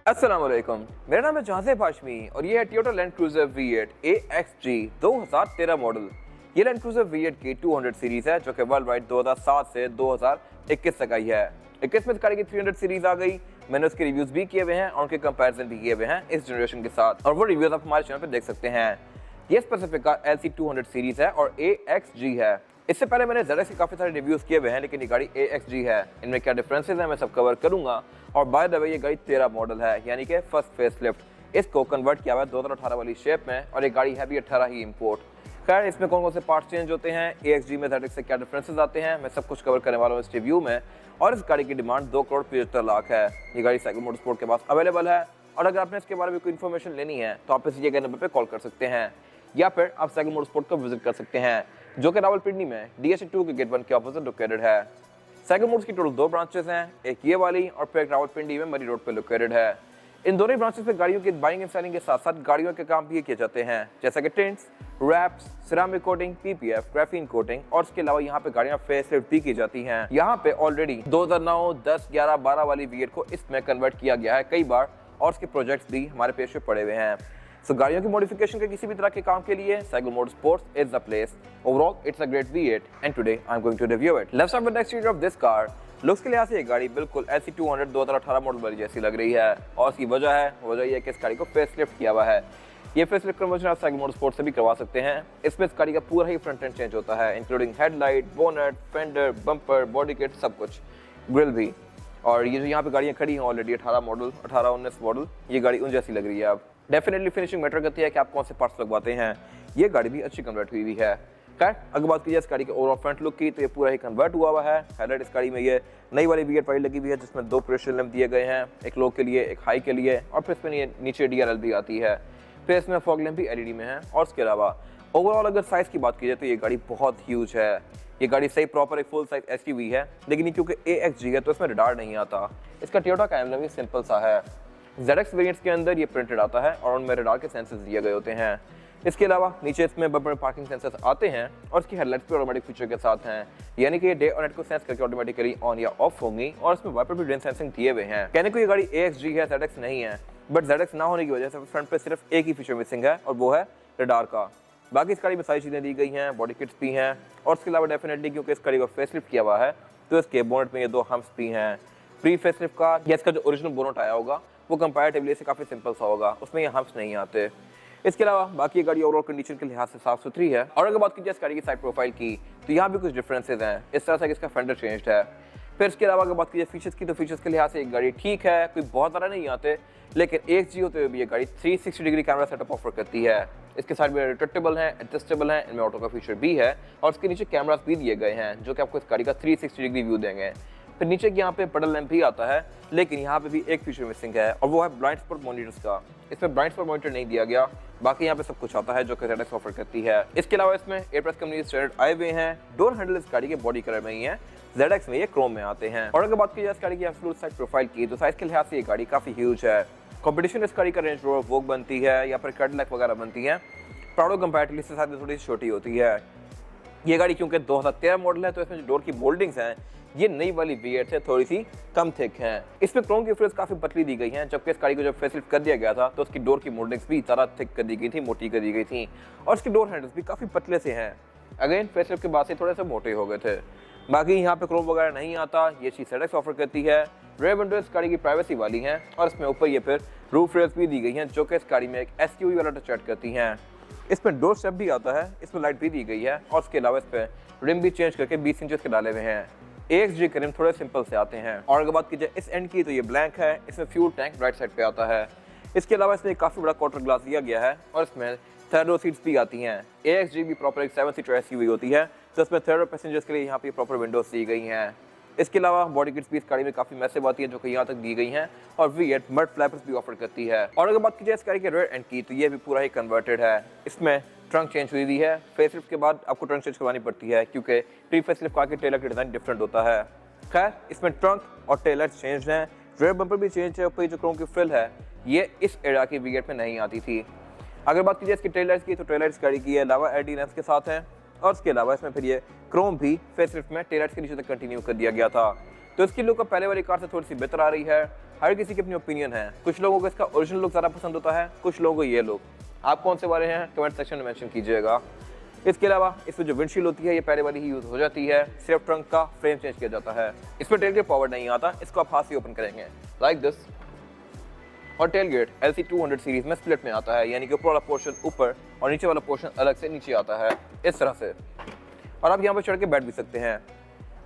अस्सलाम वालेकुम, मेरा नाम है जहाज़ेब हाशमी और ये है Toyota land cruiser V8 AXG 2013 model. ये लैंड क्रूज़र V8 की 200 सीरीज है जो कि वर्ल्ड वाइड 2007 से 2021 तक आई है। 21 में इस गाड़ी की 300 सीरीज आ गई। मैंने उसके रिव्यूज भी किए हुए हैं और उनके कंपैरिजन भी किए हुए हैं इस जनरेशन के साथ, और वो रिव्यूज आप हमारे चैनल पर देख सकते हैं। ये स्पेसिफिक कार LC 200 सीरीज है और AXG है। इससे पहले मैंने ZX के काफी सारे रिव्यूज किए हुए हैं, लेकिन ये गाड़ी AXG है। इनमें क्या डिफरेंसेस हैं मैं सब कवर करूंगा। और बाय द वे ये गाड़ी 13 मॉडल है, यानी कि फर्स्ट फेसलिफ्ट। इसको कन्वर्ट किया हुआ है 2018 वाली शेप में, और ये गाड़ी है भी 18 ही इंपोर्ट। खैर, इसमें कौन कौन से पार्ट्स चेंज होते हैं, AXG में ZX से क्या डिफरेंसेस आते हैं, मैं सब कुछ कवर करने वाला हूँ इस रिव्यू में। और इस गाड़ी की डिमांड 2,75,00,000 है। ये गाड़ी साइकिल मोटरस्पोर्ट के पास अवेलेबल है, और अगर आपने इसके बारे में कोई इन्फॉर्मेशन लेनी है तो आप इस दिए गए नंबर पर कॉल कर सकते हैं, या फिर आप साइकिल मोटरस्पोर्ट को विजिट कर सकते हैं, जो कि रावलपिंडी में DSC2 के गेट 1 के ऑपोजिट लोकेटेड है। साइकिल मोटर्स की टोटल 2 ब्रांचेस हैं, एक ये वाली और फिर एक रावलपिंडी में मरी रोड पे लोकेटेड है। इन दोनों ब्रांचेस पे गाड़ियों की बाइंग एंड सेलिंग के साथ साथ गाड़ियों के काम भी किए जाते हैं, जैसा कि tints, wraps, ceramic coating, PPF, graphene coating, और इसके अलावा यहाँ पे गाड़ियाँ फेसलिफ्ट भी की जाती हैं। यहाँ पे ऑलरेडी 2009, 10, 11, 12 वाली V8 को इसमें कन्वर्ट किया गया है कई बार, और इसके प्रोजेक्ट्स भी हमारे पेज पे पड़े हुए हैं। So, गाड़ियों की मॉडिफिकेशन के किसी भी तरह के काम के लिए cycle motorsports is the place. Overall it's a great V8 and today I am going to review it. Let's start with the exterior of this car. Looks के लिहाज से ये गाड़ी बिल्कुल LC 200 2018 मॉडल वाली जैसी लग रही है, और इसकी वजह ये है कि इस गाड़ी को फेसलिफ्ट किया हुआ है। ये फेसलिफ्ट कन्वर्जन आप साइकिल मोटरस्पोर्ट से भी करवा सकते हैं। इसमें इस गाड़ी का पूरा ही फ्रंट एंड चेंज होता है, including headlight, bonnet, fender, bumper, body kit, सब कुछ, ग्रिल भी। और ये जो यहाँ पे गाड़ियाँ खड़ी हैं ऑलरेडी 18 मॉडल, 18-19 मॉडल, ये गाड़ी उन जैसी लग रही है। अब डेफिनेटली फिनिशिंग मैटर करती है कि आप कौन से पार्ट्स लगवाते हैं। ये गाड़ी भी अच्छी कन्वर्ट हुई है। खैर, अगर बात की जाए इस गाड़ी के ओवरऑल फ्रंट लुक की, तो ये पूरा ही कन्वर्ट हुआ है। हेडलाइट इस गाड़ी में ये नई वाली V8 वाली लगी हुई है, जिसमें 2 प्रेशर लैंप दिए गए हैं, एक लो के लिए, एक हाई के लिए, और फिर इसमें ये नीचे DRL भी आती है। फिर इसमें फॉग लैंप भी LED में है। और इसके अलावा ओवरऑल अगर साइज की बात की जाए तो ये गाड़ी बहुत ह्यूज है। ये गाड़ी सही प्रॉपर एक फुल साइज SUV है, लेकिन ये क्योंकि AXG है तो इसमें रडार नहीं आता। इसका टोयोटा का एम्ब्लम भी सिंपल सा है। ZX वेरिएंट्स के अंदर ये प्रिंटेड आता है और उनमें रडार के सेंसर्स दिए गए होते हैं। इसके अलावा नीचे इसमें बम्पर पार्किंग सेंसर्स आते हैं, और इसकी हेडलाइट्स भी ऑटोमेटिक फीचर के साथ हैं, यानी कि ये डे और नाइट को सेंस करके ऑटोमेटिकली ऑन या ऑफ होंगी, और इसमें वाइपर भी रेन सेंसिंग दिए हुए हैं। कहने को ये गाड़ी AXG है, ZX नहीं है, बट ZX ना होने की वजह से फ्रंट पे सिर्फ एक ही फीचर मिसिंग है, और वो है रडार का। बाकी इस गाड़ी में सारी चीज़ें दी गई हैं, बॉडी किट्स भी हैं, और इसके अलावा डेफिनेटली क्योंकि इस गाड़ी को फेसलिफ्ट किया हुआ है तो इसके बोनेट में ये 2 हम्प्स भी हैं। प्री फेसलिफ्ट का या इसका जो ओरिजिनल बोनेट आया होगा वो कंपैरेटिवली से काफ़ी सिंपल सा होगा, उसमें ये हम्प्स नहीं आते। इसके अलावा बाकी ये गाड़ी ओवरऑल कंडीशन के लिहाज से साफ सुथरी है। और अगर बात की जाए इस गाड़ी की साइड प्रोफाइल की, तो यहाँ भी कुछ डिफरेंसेस हैं। इस तरह से इसका फेंडर चेंज्ड है। फिर इसके अलावा अगर बात की जाए फीचर्स की, तो फीचर्स के लिहाज से एक गाड़ी ठीक है, कोई बहुत ज़्यादा नहीं आते, लेकिन AXG होते हुए भी ये गाड़ी 360 डिग्री कैमरा सेटअप ऑफर करती है। इसके साइड में रिट्रैक्टेबल है, एडजस्टेबल है, इनमें ऑटो का फीचर भी है, और इसके नीचे कैमरास भी दिए गए हैं जो कि आपको इस गाड़ी का 360 डिग्री व्यू देंगे। फिर नीचे की यहाँ पे पेडल लैंप भी आता है, लेकिन यहाँ पे भी एक फीचर मिसिंग है, और वो है ब्लाइंड स्पॉट मॉनिटर्स का। इसमें ब्लाइंड स्पॉट मॉनिटर नहीं दिया गया, बाकी यहाँ पे सब कुछ आता है जो कि ZX ऑफर करती है। इसके अलावा इसमें एयरप्रेस कंपनी स्टैंडर्ड आए हुए हैं। डोर हैंडल इस गाड़ी के बॉडी कलर में ही है, ZX में ये क्रोम में आते हैं। और अगर बात की जाए इस गाड़ी की एब्सोल्यूट साइड प्रोफाइल की, तो साइज के लिहाज से ये गाड़ी काफी ह्यूज है। कंपटीशन इस गाड़ी का रेंज रोवर वोग बनती है, या फिर कैडिलैक वगैरह बनती है। प्राडो कंपैरेटिवली इससे साथ थोड़ी सी छोटी होती है। ये गाड़ी क्योंकि 2013 मॉडल है, तो इसमें जो डोर की मोल्डिंग्स हैं ये नई वाली V8 से थोड़ी सी कम थिक हैं। इसमें क्रोम की फिल्स काफी पतली दी गई हैं, जबकि इस गाड़ी को जब फेसलिफ्ट कर दिया गया था तो उसकी डोर की मोल्डिंग्स भी ज़्यादा थिक कर दी गई थी, मोटी कर दी गई थी, और इसके डोर हैंडल्स भी काफी पतले से हैं। अगेन फेसलिफ्ट के बाद से थोड़े से मोटे हो गए थे। बाकी यहाँ पे क्रोम वगैरह नहीं आता, ये चीज़ ZX ऑफर करती है। रेयर विंडो इस गाड़ी की प्राइवेसी वाली हैं, और इसमें ऊपर ये फिर रूफ रेल्स भी दी गई हैं जो कि इस गाड़ी में एक SUV वाला टच ऐड करती हैं। इसमें डोर स्टेप भी आता है, इसमें लाइट भी दी गई है, और इसके अलावा इस पर रिम भी चेंज करके 20 इंचेस के डाले हुए हैं। AXG के रिम थोड़े सिंपल से आते हैं। और अगर बात की जाए इस एंड की, तो ये ब्लैंक है, इसमें फ्यूल टैंक राइट साइड पे आता है। इसके अलावा इसमें काफ़ी बड़ा क्वार्टर ग्लास दिया गया है, और इसमें थर्ड रो सीट्स भी आती हैं। AXG भी प्रॉपर एक 7 सीटर SUV होती है, तो इसमें थर्ड रो पैसेंजर्स के लिए यहाँ पे प्रॉपर विंडोज दी गई हैं। इसके अलावा बॉडी किट्स भी इस गाड़ी में काफ़ी मैसिव आती है जो कि यहाँ तक दी गई हैं, और V8 मड फ्लैपर्स भी ऑफर करती है। और अगर बात की जाए इस गाड़ी के रेयर एंड की, तो ये भी पूरा ही कन्वर्टेड है। इसमें ट्रंक चेंज हुई है। फेसलिफ्ट के बाद आपको ट्रंक चेंज करवानी पड़ती है, क्योंकि प्री फेसलिफ्ट कार के टेलर का डिज़ाइन डिफरेंट होता है। खैर, इसमें ट्रंक और टेलर चेंज हैं, रेयर बम्पर भी चेंज है, ऊपर जो क्रोम की फ्रिल है ये इस एरा की V8 में नहीं आती थी। अगर बात की जाए इसकी टेलर्स की, तो टेलर्स गाड़ी की अलावा LED लैंप्स के साथ हैं, और इसके अलावा इसमें फिर ये क्रोम भी फेसलिफ्ट में टेलर्स के नीचे तक कंटिन्यू कर दिया गया था। तो इसकी लुक अब पहले वाली कार से थोड़ी सी बेहतर आ रही है। हर किसी की अपनी ओपिनियन है, कुछ लोगों को इसका ओरिजिनल लुक ज़्यादा पसंद होता है, कुछ लोगों को ये लुक। आप कौन से वाले हैं कमेंट सेक्शन में मेंशन कीजिएगा। इसके अलावा इसमें जो विंडशील्ड होती है ये पहले वाली ही यूज़ हो जाती है, सिर्फ ट्रंक का फ्रेम चेंज किया जाता है। इसमें टेल गेट पावर नहीं आता, इसको आप हाथ से ओपन करेंगे लाइक दिस। और टेल गेट LC 200 सीरीज में स्प्लिट में आता है, यानी कि ऊपर वाला पोर्शन ऊपर और नीचे वाला पोर्शन अलग से नीचे आता है इस तरह से। और आप यहाँ पर चढ़ के बैठ भी सकते हैं।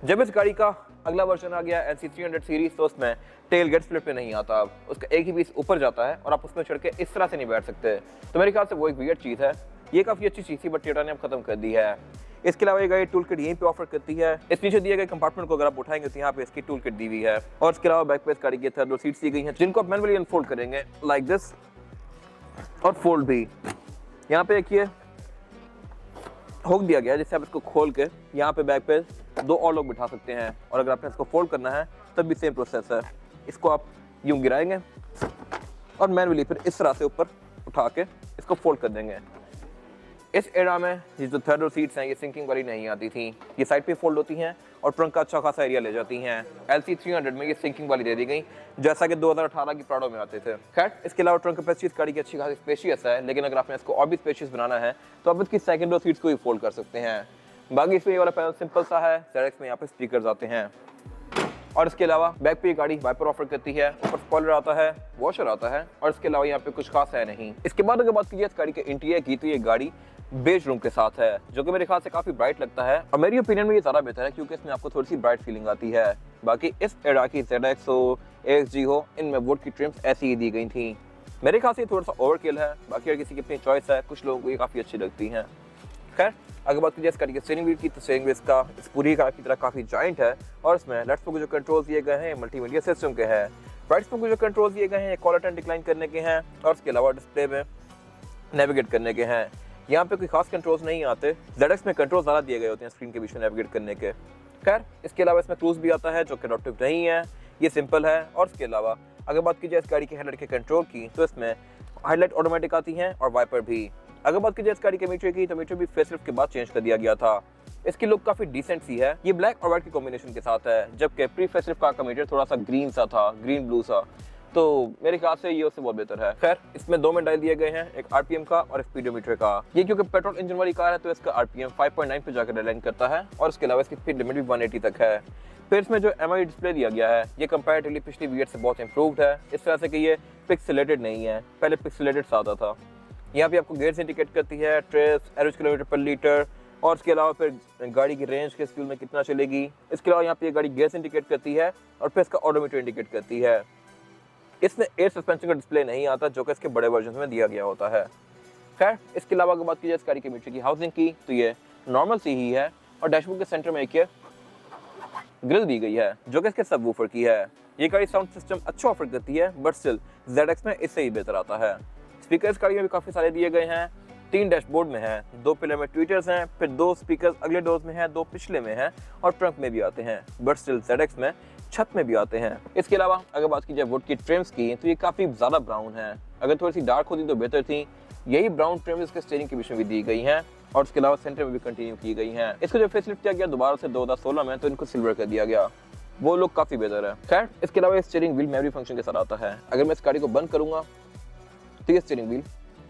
जब इस गाड़ी का अगला वर्जन आ गया LC 300 सीरीज, तो उसमें टेल गेट स्प्लिट पे नहीं आता, अब उसका एक ही पीस ऊपर जाता है और आप उसमें चढ़ के इस तरह से नहीं बैठ सकते। तो मेरे ख्याल से वो एक वियर्ड चीज़ है। ये काफ़ी अच्छी चीज़ थी बट टोयोटा ने अब खत्म कर दी है। इसके अलावा ये गाड़ी टूल किट यहीं पे ऑफर करती है। इस नीचे दिए गए कंपार्टमेंट को अगर आप उठाएंगे तो यहाँ पे इसकी टूल किट दी हुई है। और इसके अलावा बैक पे इस गाड़ी के थर्ड रो सीट्स दी गई हैं, जिनको आप मैनुअली अनफोल्ड करेंगे लाइक दिस और फोल्ड भी। यहाँ पे एक ये हुक दिया गया है जिससे आप इसको खोल के यहाँ पे बैक पे 2 और लोग बिठा सकते हैं। और अगर आपने इसको फोल्ड करना है तब भी सेम प्रोसेस है। इसको आप यूं गिराएंगे और मैनुअली फिर इस तरह से ऊपर उठा के इसको फोल्ड कर देंगे। इस एरा में ये जो थर्ड रो सीट्स हैं ये सिंकिंग वाली नहीं आती थी, ये साइड पे फोल्ड होती हैं और ट्रंक का अच्छा खासा एरिया ले जाती हैं। LC 300 में ये सिंकिंग वाली दे दी गई, जैसा कि 2018 की प्राडो में आते थे। खैर, इसके अलावा ट्रंक कैपेसिटी इस गाड़ी की अच्छी खासी स्पेशियस है, लेकिन अगर आपने इसको और भी स्पेशियस बनाना है तो आप इसकी सेकंड रो सीट्स को भी फोल्ड कर सकते हैं। बाकी इसमें ये वाला पैनल सिंपल सा है, ZX में यहाँ पे स्पीकर्स आते हैं। और इसके अलावा बैक पे ये गाड़ी वाइपर ऑफर करती है, ऊपर स्पॉइलर आता है, वॉशर आता है और इसके अलावा यहाँ पे कुछ खास है नहीं। इसके बाद अगर बात कीजिए इस गाड़ी के इंटीरियर की, तो ये गाड़ी बेज रूम के साथ है, जो कि मेरे ख्याल से काफी ब्राइट लगता है और मेरी ओपिनियन में ये ज़्यादा बेहतर है क्योंकि इसमें आपको थोड़ी सी ब्राइट फीलिंग आती है। बाकी इस एरा की ZX हो, AXG हो, इनमें वुड की ट्रिम्स ऐसी ही दी गई थी। मेरे ख्याल से थोड़ा सा ओवरकिल है, बाकी हर किसी की अपनी चॉइस है, कुछ लोगों को ये काफ़ी अच्छी लगती हैं। खैर, अगर बात कीजिए इस गाड़ी के स्टीयरिंग व्हील की, तो स्टीयरिंग व्हील का इस पूरी कार की तरह काफ़ी जॉइंट है और इसमें लेफ्ट को जो कंट्रोल्स दिए गए हैं मल्टीमीडिया सिस्टम के हैं। राइट को जो कंट्रोल्स दिए गए हैं कॉलर टर्न डिक्लाइन करने के हैं और इसके अलावा डिस्प्ले में नेविगेट करने के हैं। यहाँ पे कोई खास कंट्रोल्स नहीं आते, ZX में कंट्रोल ज़्यादा दिए गए होते हैं स्क्रीन के बीच में नेविगेट करने के। खैर, इसके अलावा इसमें क्रूज भी आता है जो कि एडॉप्टिव नहीं है, ये सिंपल है। और इसके अलावा अगर बात की जाए इस गाड़ी के हेडलाइट के कंट्रोल की, तो इसमें हाईलाइट ऑटोमेटिक आती हैं और वाइपर भी। अगर बात की जाए इस गाड़ी के मीटर की, तो मीटर भी फेसलिफ्ट के बाद चेंज कर दिया गया था। इसकी लुक काफी डिसेंट सी है, ये ब्लैक और व्हाइट के कॉम्बिनेशन के साथ है, जबकि प्री फेसलिफ्ट कार का मीटर थोड़ा सा ग्रीन सा था, ग्रीन ब्लू सा, तो मेरे ख्याल से ये उससे बहुत बेहतर है। खैर, इसमें 2 में डायल दिए गए हैं, एक RPM का और एक स्पीडोमीटर का। ये क्योंकि पेट्रोल इंजन वाली कार है तो इसका RPM 5.9 पे जाकर रिलाइन करता है और इसके अलावा इसकी स्पीड लिमिट भी 180 तक है। फिर इसमें जो MID डिस्प्ले दिया गया है ये कंपैरेटिवली पिछली V8 से बहुत इंप्रूव्ड है, इस तरह से कि ये पिक्सेलेटेड नहीं है, पहले पिक्सेलेटेड सा आता था। यहाँ पे आपको गेयर्स इंडिकेट करती है, ट्रेस, एवरेज किलोमीटर पर लीटर और इसके अलावा फिर गाड़ी की रेंज किस फ्यूल में कितना चलेगी। इसके अलावा यहाँ पे गाड़ी गेयर्स इंडिकेट करती है और फिर इसका ऑडोमीटर इंडिकेट करती है। इसमें एयर सस्पेंशन का डिस्प्ले नहीं आता जो कि इसके बड़े वर्जन में दिया गया होता है। खैर, इसके अलावा अगर बात की जाए इस गाड़ी के मीटर की हाउसिंग की, तो ये नॉर्मल सी ही है और डैशबोर्ड के सेंटर में एक ग्रिल दी गई है जो कि इसके सबवूफर की है। ये गाड़ी साउंड सिस्टम अच्छा ऑफर करती है बट स्टिल ZX में इससे ही बेहतर आता है। स्पीकर इस गाड़ी में भी काफ़ी सारे दिए गए हैं, 3 डैशबोर्ड में है, 2 पिलर में ट्वीटर्स हैं, फिर 2 स्पीकर अगले डोर्स में हैं, 2 पिछले में हैं और ट्रंक में भी आते हैं, बट स्टिल ZX में छत में भी आते हैं। इसके अलावा अगर बात की जाए वुड की ट्रिम्स की, तो ये काफ़ी ज़्यादा ब्राउन है, अगर थोड़ी सी डार्क होती तो बेहतर थी। यही ब्राउन ट्रिम्स इसके स्टीयरिंग के बीच में भी दी गई हैं और उसके अलावा सेंटर में भी कंटिन्यू की गई हैं। इसको जो फेसलिफ्ट किया गया दोबारा से 2016 में, तो इनको सिल्वर कर दिया गया, वो लोग काफ़ी बेहतर है। खैर, इसके अलावा स्टीयरिंग व्हील मेमोरी फंक्शन के साथ आता है। अगर मैं इस गाड़ी को बंद करूँगा तो ये स्टीयरिंग व्हील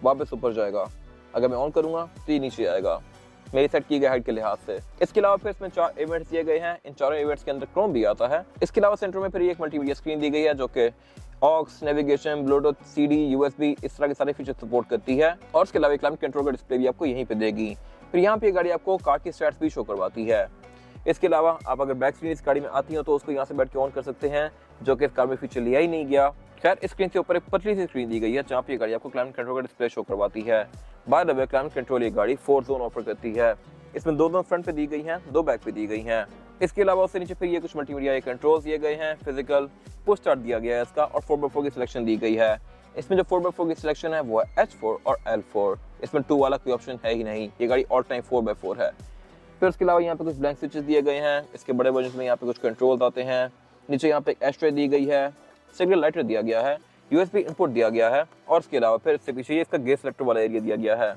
वापस ऊपर जाएगा, अगर मैं ऑन करूँगा तो ये नीचे आएगा मेरी सेट की गई हाइट के लिहाज से। इसके अलावा फिर इसमें 4 इवेंट्स दिए गए हैं, इन चारों इवेंट्स के अंदर क्रोम भी आता है। इसके अलावा सेंटर में फिर एक मल्टीमीडिया स्क्रीन दी गई है जो कि aux, navigation, bluetooth, CD, USB इस तरह के सारे फीचर सपोर्ट करती है और इसके अलावा क्लाइमेट कंट्रोल का डिस्प्ले भी आपको यहीं पे देगी। फिर यहाँ पे गाड़ी आपको कार की स्टैट्स भी शो करवाती है। इसके अलावा आप अगर बैक स्क्रीन इस गाड़ी में आती हो तो उसको यहाँ से बैठ के ऑन कर सकते हैं, जो कि इस कार में फीचर लिया ही नहीं गया। खैर, स्क्रीन के ऊपर एक पतली सी स्क्रीन दी गई है जहाँ पे गाड़ी आपको क्लाइमेट कंट्रोल का डिस्प्ले शो करवाती है। By the way, climate control ये गाड़ी 4 जोन ऑफर करती है, इसमें 2 फ्रंट पे दी गई हैं, 2 बैक पे दी गई हैं। इसके अलावा उससे नीचे फिर ये कुछ मल्टीमीडिया कंट्रोल्स दिए गए हैं, फिजिकल पुश स्टार्ट दिया गया है इसका और 4x4 की सिलेक्शन दी गई है। इसमें जो 4x4 की सिलेक्शन है वो है H4 और L4, इसमें 2 वाला कोई ऑप्शन है ही नहीं, ये गाड़ी ऑल टाइम 4x4 है। फिर उसके अलावा यहाँ पे कुछ ब्लैंक स्विचेस दिए गए हैं, इसके बड़े वर्जन में यहाँ पे कुछ कंट्रोल्स आते हैं। नीचे यहाँ पे एक एस्ट्रे दी गई है, सिग्नल लाइटर दिया गया है, USB इनपुट दिया गया है और इसके अलावा फिर इससे पीछे इसका गेयर सेलेक्टर वाला एरिया दिया गया है।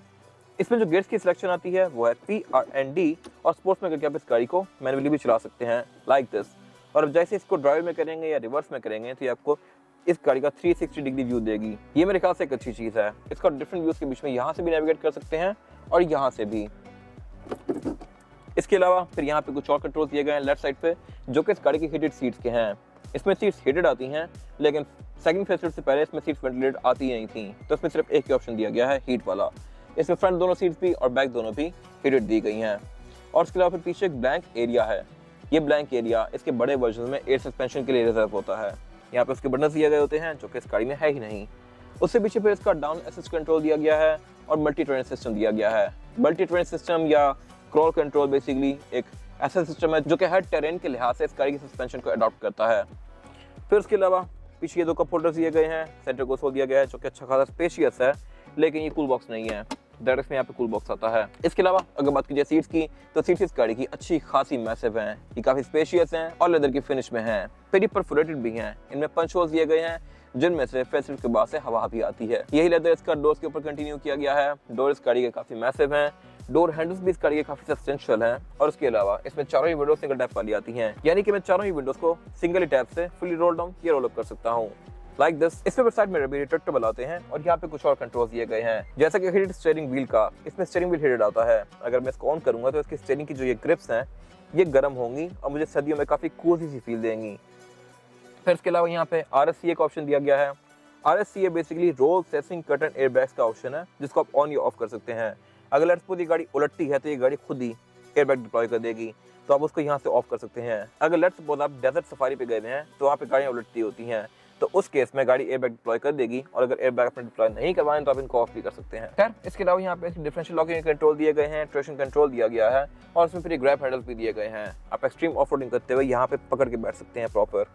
इसमें जो गेयर्स की सिलेक्शन आती है वो है P, R and D और स्पोर्ट्स में करके आप इस गाड़ी को मैनुअली भी चला सकते हैं लाइक दिस। और अब जैसे इसको ड्राइव में करेंगे या रिवर्स में करेंगे तो ये आपको इस गाड़ी का 360 डिग्री व्यू देगी। ये मेरे ख्याल से एक अच्छी चीज़ है। इसका डिफरेंट व्यूज के बीच में यहाँ से भी नेविगेट कर सकते हैं और यहाँ से भी। इसके अलावा फिर यहाँ पे कुछ और कंट्रोल दिए गए हैं लेफ्ट साइड पे, जो कि इस गाड़ी की हीटेड सीट्स के हैं। इसमें सीट्स हीटेड आती हैं, लेकिन सेकंड फेसलिफ्ट से पहले इसमें सीट्स वेंटिलेटेड आती नहीं थी, तो इसमें सिर्फ एक ही ऑप्शन दिया गया है, हीट वाला। इसमें फ्रंट दोनों सीट्स भी और बैक दोनों भी हीटेड दी गई हैं। और इसके अलावा फिर पीछे एक ब्लैंक एरिया है। ये ब्लैंक एरिया इसके बड़े वर्जन में एयर सस्पेंशन के लिए रिजर्व होता है। यहाँ पे उसके बटन दिए गए होते हैं, जो कि इस गाड़ी में है ही नहीं। उससे पीछे फिर इसका डाउन असिस्ट कंट्रोल दिया गया है और मल्टी ट्रेन सिस्टम दिया गया है। मल्टी ट्रेन सिस्टम या क्रॉल कंट्रोल बेसिकली एक ऐसा सिस्टम है जो कि हर टेरेन के लिहाज से इस गाड़ी की सस्पेंशन को अडॉप्ट करता है। फिर उसके अलावा पीछे ये 2 कप होल्डर्स दिए गए हैं, सेंटर कंसोल दिया गया है जो कि अच्छा खासा स्पेशियस है, लेकिन ये कूल बॉक्स नहीं है। डायरेक्ट में यहाँ पे कूल बॉक्स आता है। इसके अलावा अगर बात की जाए सीट्स की, तो सीट्स इस गाड़ी की अच्छी खासी मैसिव हैं, ये काफी स्पेशियस हैं और लेदर की फिनिश में हैं। फिर ये परफोरेटेड भी हैं, इनमें पंच होल्स दिए गए हैं जिनमें से फेसलिफ्ट के बाद से हवा भी आती है। यही लेदर इसका डोर्स के ऊपर कंटिन्यू किया गया है। डोर इस गाड़ी के काफी मैसिव हैं, डोर हैंडल्स भी इस गाड़ी के काफी सब्सटेंशियल हैं और उसके अलावा इसमें चारों ही विंडोज सिंगल टैप वाली आती हैं, यानी कि मैं चारों ही विंडोज को सिंगल ही टैप से फुली रोल डाउन या रोल अप कर सकता हूँ लाइक दिस। इसमें साइड मिरर भी रिट्रैक्टेबल आते हैं और यहाँ पे कुछ और कंट्रोल्स दिए गए हैं, जैसा कि हीटेड स्टीयरिंग व्हील का। इसमें स्टीयरिंग व्हील हीटेड आता है। अगर मैं इसको ऑन करूंगा तो इसकी स्टीयरिंग की जो ये ग्रिप्स हैं ये गर्म होंगी और मुझे सर्दियों में काफी कोजी सी फील देंगी। फिर इसके अलावा यहाँ पे RSCA का ऑप्शन दिया गया है। RSCA basically roll sensing curtain airbags का ऑप्शन है, जिसको आप ऑन या ऑफ कर सकते हैं। अगर लेट्स सपोज ये गाड़ी उलटती है तो ये गाड़ी खुद ही एयरबैग डिप्लॉय कर देगी, तो आप उसको यहाँ से ऑफ कर सकते हैं। अगर लेट्स सपोज आप डेजर्ट सफारी पे गए हैं तो वहाँ पे गाड़ियाँ उलटती होती हैं, तो उस केस में गाड़ी एयरबैग डिप्लॉय कर देगी, और अगर एयरबैग अपने डिप्लॉय नहीं करवाएं तो आप इनको ऑफ भी कर सकते हैं। खैर इसके अलावा यहाँ पे डिफरेंशियल लॉकिंग कंट्रोल दिए गए हैं, ट्रेक्शन कंट्रोल दिया गया है और इसमें फिर ग्रैब हैंडल्स भी दिए गए हैं। आप एक्सट्रीम ऑफ रोडिंग करते हुए यहाँ पे पकड़ के बैठ सकते हैं प्रॉपर।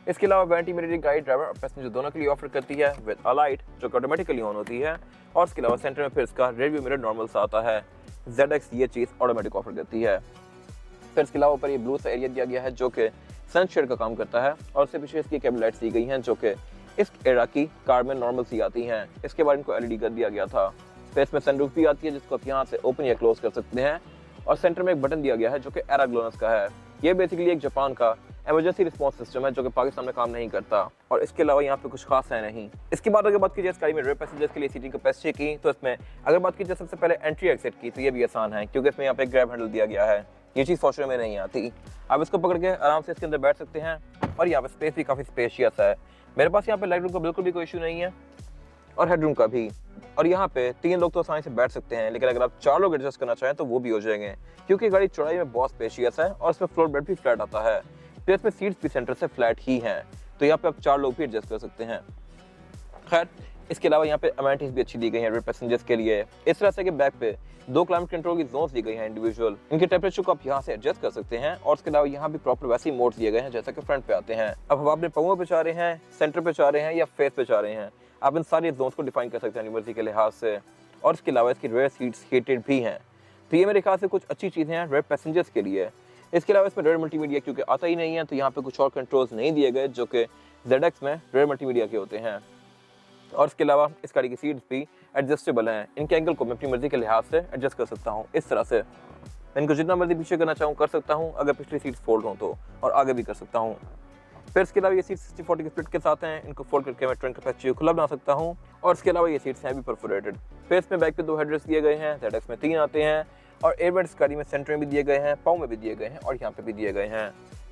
इसके अलावा वारंटी मिररिंग गाड़ी ड्राइवर और पैसेंजर दोनों के लिए ऑफर करती है विद अ लाइट जो ऑटोमेटिकली ऑन होती है, और इसके अलावा सेंटर में फिर इसका रेयर व्यू मिरर नॉर्मल सा आता है। ZX ये चीज़ ऑटोमेटिक ऑफर करती है। फिर इसके अलावा ऊपर ये ब्लू सा एरिया दिया गया है जो कि सन शेड का काम करता है, और उससे पीछे इसकी कैबिन लाइट्स दी गई हैं जो कि इस एरा की कार में नॉर्मल सी आती हैं। इसके बाद इनको LED कर दिया गया था। फिर इसमें सनरूफ भी आती है जिसको आप यहाँ से ओपन या क्लोज कर सकते हैं, और सेंटर में एक बटन दिया गया है जो कि एराग्लोनस का है। ये बेसिकली एक जापान का इमरजेंसी रिस्पॉन्स सिस्टम है जो कि पाकिस्तान में काम नहीं करता, और इसके अलावा यहाँ पे कुछ खास है नहीं। इसके बाद अगर बात की जाए इस गाड़ी में रेयर पैसेंजर्स के लिए सीटिंग कैपेसिटी की, तो इसमें अगर बात की जाए सबसे पहले एंट्री एग्जिट की, तो ये भी आसान है क्योंकि इसमें यहाँ पे ग्रैब हैंडल दिया गया है। ये चीज़ फॉर्च्यूनर में नहीं आती। आप इसको पकड़ के आराम से इसके अंदर बैठ सकते हैं, और यहाँ पे स्पेस भी काफ़ी स्पेशियस है। मेरे पास यहाँ पे लेग रूम का बिल्कुल भी कोई इशू नहीं है, और हेडरूम का भी। और यहाँ पे 3 लोग तो आसानी से बैठ सकते हैं, लेकिन अगर आप 4 लोग एडजस्ट करना चाहें तो वो भी हो जाएंगे, क्योंकि गाड़ी चौड़ाई में बहुत स्पेशियस है और इसमें फ्लोर बेड भी फ्लैट आता है। तो इसमें सीट्स भी सेंटर से फ्लैट ही हैं, तो यहाँ पे आप 4 लोग भी एडजस्ट कर सकते हैं। खैर इसके अलावा यहाँ पे अमेनिटीज भी अच्छी दी गई हैं रेयर पैसेंजर्स के लिए। इस तरह से कि बैक पे 2 क्लाइमेट कंट्रोल की जोन्स दी गई हैं इंडिविजुअल, इनके टेम्परेचर को आप यहाँ से एडजस्ट कर सकते हैं, और इसके अलावा यहाँ भी प्रॉपर वैसे ही मोड्स दिए गए हैं जैसा कि फ्रंट पे आते हैं। अब हम अपने पाँव पे चाह रहे हैं, सेंटर पे चाह रहे हैं या फेस पे चाह रहे हैं, आप इन सारी जोन्स को डिफाइन कर सकते हैं यूनिवर्सिटी के लिहाज से। और इसके अलावा इसकी रेयर सीट्स हीटेड भी हैं, तो ये मेरे ख्याल से कुछ अच्छी चीज़ें हैं रेयर पैसेंजर्स के लिए। इसके अलावा इसमें रेयर मल्टीमीडिया क्योंकि आता ही नहीं है, तो यहाँ पे कुछ और कंट्रोल्स नहीं दिए गए जो कि ZX में रेयर मल्टीमीडिया के होते हैं। और इसके अलावा इस गाड़ी की सीट्स भी एडजस्टेबल हैं, इनके एंगल को मैं अपनी मर्जी के लिहाज से एडजस्ट कर सकता हूँ। इस तरह से मैं इनको जितना मर्जी पीछे करना चाहूँ कर सकता हूँ, अगर पिछली सीट्स फोल्ड हों तो, और आगे भी कर सकता हूँ। फिर इसके अलावा ये सीट 60-40 के स्प्लिट के साथ हैं, इनको फोल्ड करके मैं ट्रंक कैपेसिटी को खुला बना सकता हूँ, और इसके अलावा ये सीट्स हैं भी परफोरेटेड। फिर इसमें बैक पे 2 हेडरेस्ट दिए गए हैं, ZX में 3 आते हैं, और एयरबैग्स गाड़ी में सेंटर में भी दिए गए हैं, पाँव में भी दिए गए हैं, और यहाँ पे भी दिए गए हैं।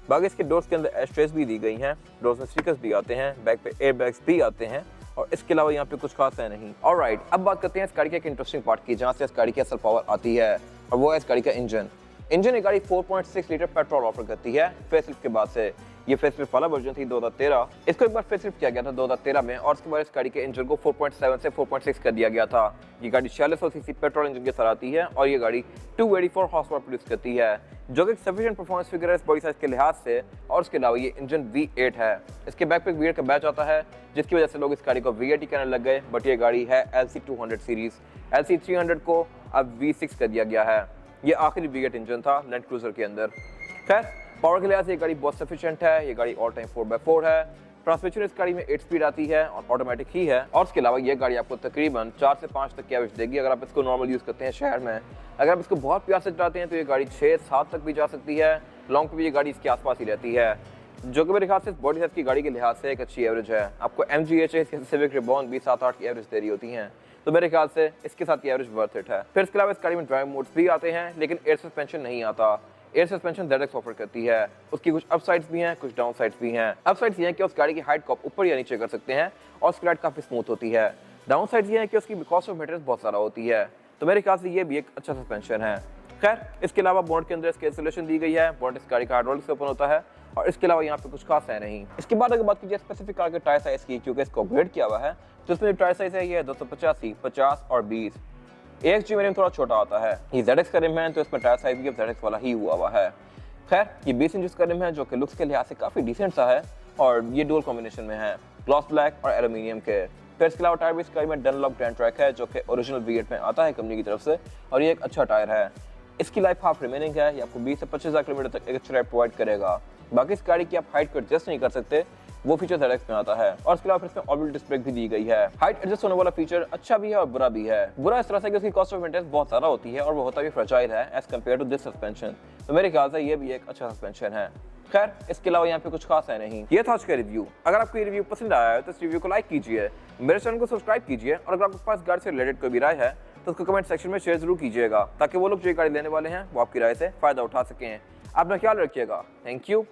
बाकी इसके डोर्स के अंदर एस्ट्रेस भी दी गई हैं, डोर्स में स्टिकर्स भी आते हैं, बैक पे एयरबैग्स भी आते हैं, और इसके अलावा यहाँ पे कुछ खास है नहीं। ऑलराइट, अब बात करते हैं इस गाड़ी के एक इंटरेस्टिंग पार्ट की, जहाँ से इस गाड़ी की असल पावर आती है, और वो है इस गाड़ी का इंजन। ये गाड़ी 4.6 लीटर पेट्रोल ऑफर करती है फेसलिफ्ट के बाद से। ये फेसलिफ्ट वाला वर्जन थी 2013, इसको एक बार फेसलिफ्ट किया गया था 2013 में, और उसके बाद इस गाड़ी के इंजन को 4.7 से 4.6 कर दिया गया था। ये गाड़ी 4600 सीसी पेट्रोल इंजन के साथ आती है, और ये गाड़ी 284 हॉर्स पावर प्रोड्यूस करती है, जो कि सफिशिएंट परफॉर्मेंस फिगर है इस बॉडी साइज के लिहाज से। और उसके अलावा ये इंजन V8 है। इसके बैक पे V8 का बैच आता है, जिसकी वजह से लोग इस गाड़ी को V8 ही कहने लग गए, बट ये गाड़ी है LC200 सीरीज। LC300 को अब V6 कर दिया गया है। ये आखिरी V8 इंजन था लैंड क्रूजर के अंदर। खैर पावर के लिहाज से ये गाड़ी बहुत सफिशिएंट है। ये गाड़ी ऑल टाइम 4x4 है। ट्रांसमिशन इस गाड़ी में 8 स्पीड आती है और ऑटोमेटिक ही है। और उसके अलावा ये गाड़ी आपको तकरीबन 4 से 5 तक की एवरेज देगी अगर आप इसको नॉर्मल यूज़ करते हैं शहर में। अगर आप इसको बहुत प्यार से चलाते हैं तो ये गाड़ी 6-7 तक भी जा सकती है। लॉन्ग पे भी ये गाड़ी इसके आसपास ही रहती है। जो कि मेरे ख्याल से बॉडी साइज की गाड़ी के लिहाज से एक अच्छी एवरेज है। आपको MGHS सिविक रिबॉन भी 7-8 की एवरेज दे रही होती हैं, तो मेरे ख्याल से इसके साथ ये एवरेज वर्थ इट है। फिर इसके अलावा इस गाड़ी में ड्राइव मोड्स भी आते हैं, लेकिन एयर सस्पेंशन नहीं आता। एयर सस्पेंशन ZX ऑफर करती है। उसकी कुछ अपसाइड्स भी हैं, कुछ डाउन साइड्स भी हैं। अपसाइड्स ये हैं कि उस गाड़ी की हाइट को आप ऊपर या नीचे कर सकते हैं और उसकी राइड काफी स्मूथ होती है। डाउन साइड्स ये हैं कि उसकी कॉस्ट ऑफ मेंटेनेंस बहुत सारा होती है, तो मेरे ख्याल से ये भी एक अच्छा सस्पेंशन है। खैर, इसके अलावा बोनट के अंदर इसकी इंसुलेशन दी गई है। बोनट इस गाड़ी का हाइड्रोलिक से ओपन होता है और इसके अलावा यहाँ पे कुछ खास है नहीं। इसके बाद अगर बात कीजिए स्पेसिफिक कार के टायर साइज की, क्योंकि इसको अपग्रेड किया हुआ है, तो इसमें जो टायर साइज है ये है 285, 50 और 20। AXG में रिम थोड़ा छोटा आता है। ये ZX का रिम है, तो इसमें टायर साइज भी अब ZX वाला ही हुआ है। खैर, ये 20 इंच का रिम है, जो कि लुक्स के लिहाज से काफी डिसेंट सा है और ये डुअल कॉम्बिनेशन में है, ग्लॉस ब्लैक और एल्यूमिनियम के। फिर इसके अलावा टायर भी इसका में डनलॉप ग्रैंड ट्रैक है, जो कि ओरिजिनल V8 में आता है कंपनी की तरफ से, और ये एक अच्छा टायर है। इसकी लाइफ हाफ रिमेनिंग है, ये आपको 20 से 25,000 किलोमीटर तक एक अच्छा राइड प्रोवाइड करेगा। बाकी इस गाड़ी की आप हाइट को एडजस्ट नहीं कर सकते, वो फीचर ZX में आता है। और इसके अलावा इसमें ऑर्बिटल डिस्क ब्रेक भी दी गई है। हाइट एडजस्ट होने वाला फीचर अच्छा भी है और बुरा भी है। बुरा इस तरह से कि उसकी कॉस्ट ऑफ मेंटेनेंस बहुत ज्यादा होती है और वो होता भी फ्रेजाइल है as compare to this suspension, तो मेरे ख्याल से ये भी एक अच्छा सस्पेंशन है। खैर, इसके अलावा यहाँ पे कुछ खास है नहीं। ये था आज का रिव्यू। अगर आपको ये रिव्यू पसंद आया है तो इस रिव्यू को लाइक कीजिए, मेरे चैनल को सब्सक्राइब कीजिए, और अगर आपके पास गाड़ी से रिलेटेड कोई भी राय है तो उसको कमेंट सेक्शन में शेयर जरूर कीजिएगा, ताकि वो लोग जो गाड़ी लेने वाले हैं वो आपकी राय से फायदा उठा सकें। अपना ख्याल रखिएगा। Thank you.